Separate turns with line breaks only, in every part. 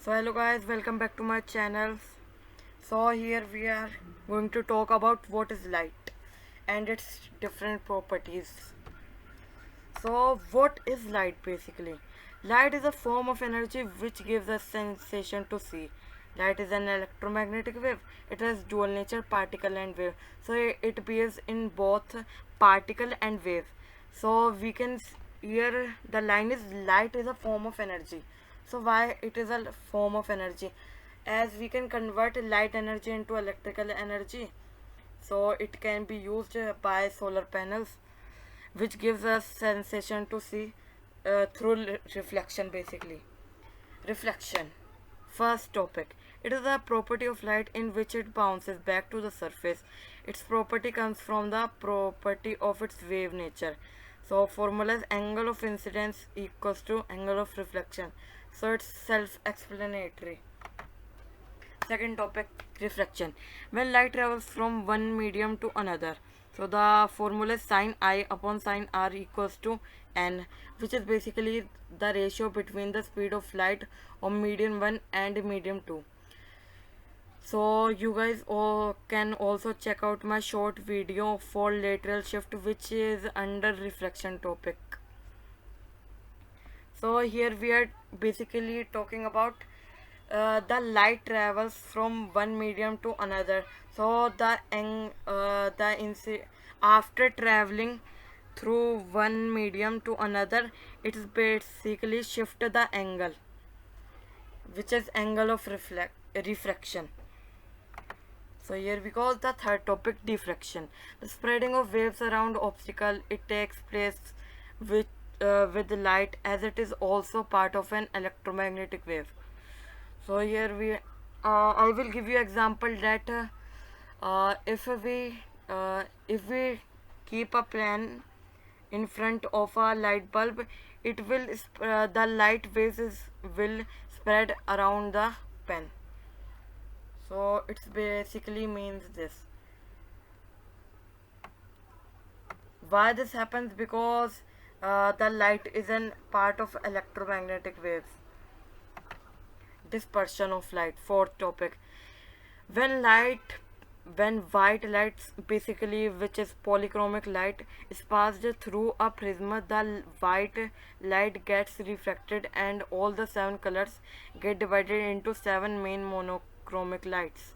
So hello guys, welcome back to my channel. So here we are going to talk about what is light and its different properties. So what is light basically? Light is a form of energy which gives us sensation to see. Light is an electromagnetic wave. It has dual nature, particle and wave. So it behaves in both particle and wave. So we can here the line is light is a form of energy. So why it is a form of energy? As we can convert light energy into electrical energy. So it can be used by solar panels, which gives us sensation to see through reflection basically. Reflection. First topic. It is a property of light in which it bounces back to the surface. Its property comes from the property of its wave nature. So formula is angle of incidence equals to angle of reflection. So it's self-explanatory. Second topic, refraction. When light travels from one medium to another, so the formula is sine I upon sine R equals to n, which is basically the ratio between the speed of light on medium 1 and medium 2. So you guys all can also check out my short video for lateral shift, which is under refraction topic. So here we are basically talking about the light travels from one medium to another. So after traveling through one medium to another, it is basically shift the angle, which is angle of refraction. So here we go the third topic, diffraction. The spreading of waves around obstacle. It takes place with with the light, as it is also part of an electromagnetic wave. So here I will give you example that if we keep a pen in front of a light bulb, it will the light will spread around the pen. So it's basically means this. Why this happens? Because the light is an part of electromagnetic waves. Dispersion of light. Fourth topic. When light when white light, basically which is polychromic light, is passed through a prism, the white light gets refracted and all the seven colors get divided into seven main monochromic lights.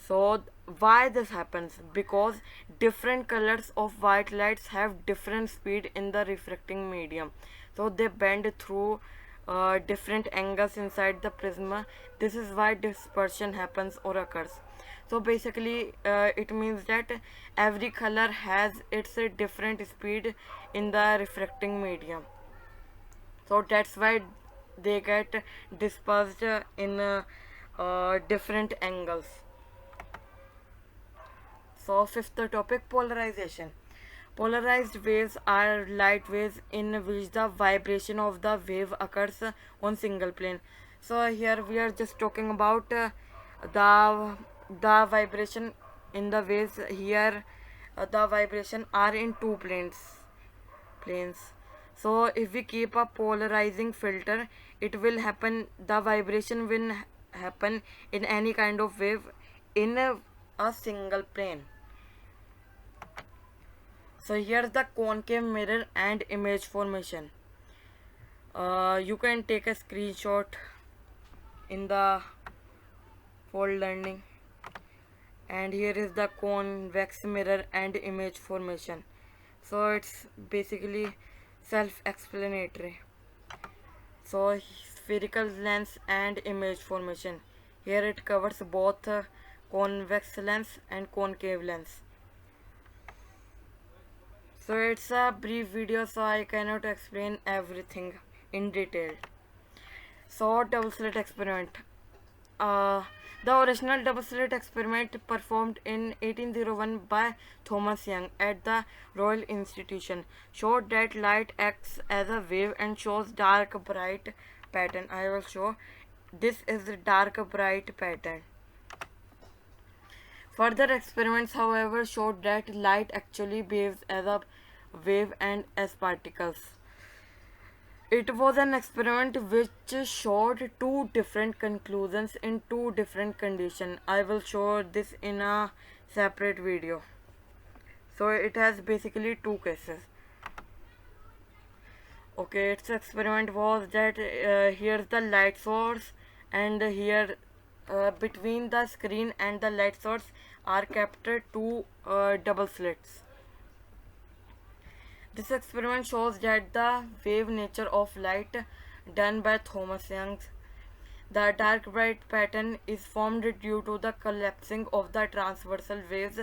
So why this happens? Because different colors of white lights have different speed in the refracting medium, so they bend through different angles inside the prism. This is why dispersion happens or occurs. So basically it means that every color has its different speed in the refracting medium, so that's why they get dispersed in different angles. So fifth topic, polarization. Polarized waves are light waves in which the vibration of the wave occurs on single plane. So here we are just talking about the vibration in the waves. Here the vibration are in two planes. So if we keep a polarizing filter, it will happen, the vibration will happen in any kind of wave in a single plane. So here's the concave mirror and image formation. You can take a screenshot in the fold learning, and here is the convex mirror and image formation. So it's basically self-explanatory. So spherical lens and image formation. Here it covers both convex lens and concave lens. So it's a brief video, so I cannot explain everything in detail. So double slit experiment. Uh, the original double slit experiment performed in 1801 by Thomas Young at the Royal Institution showed that light acts as a wave and shows dark bright pattern. I will show. This is the dark bright pattern. Further experiments, however, showed that light actually behaves as a wave and as particles. It was an experiment which showed two different conclusions in two different conditions. I will show this in a separate video. So it has basically two cases. Okay, its experiment was that here's the light source, and here between the screen and the light source are kept two double slits. This experiment shows that the wave nature of light done by Thomas Young. The dark bright pattern is formed due to the collapsing of the transversal waves,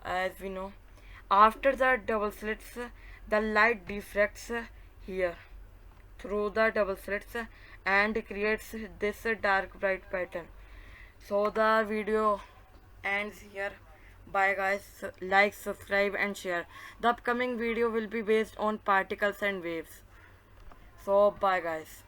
as we know. After the double slits, the light diffracts here through the double slits and creates this dark bright pattern. So the video ends here. Bye guys, like, subscribe and share. The upcoming video will be based on particles and waves. So bye guys.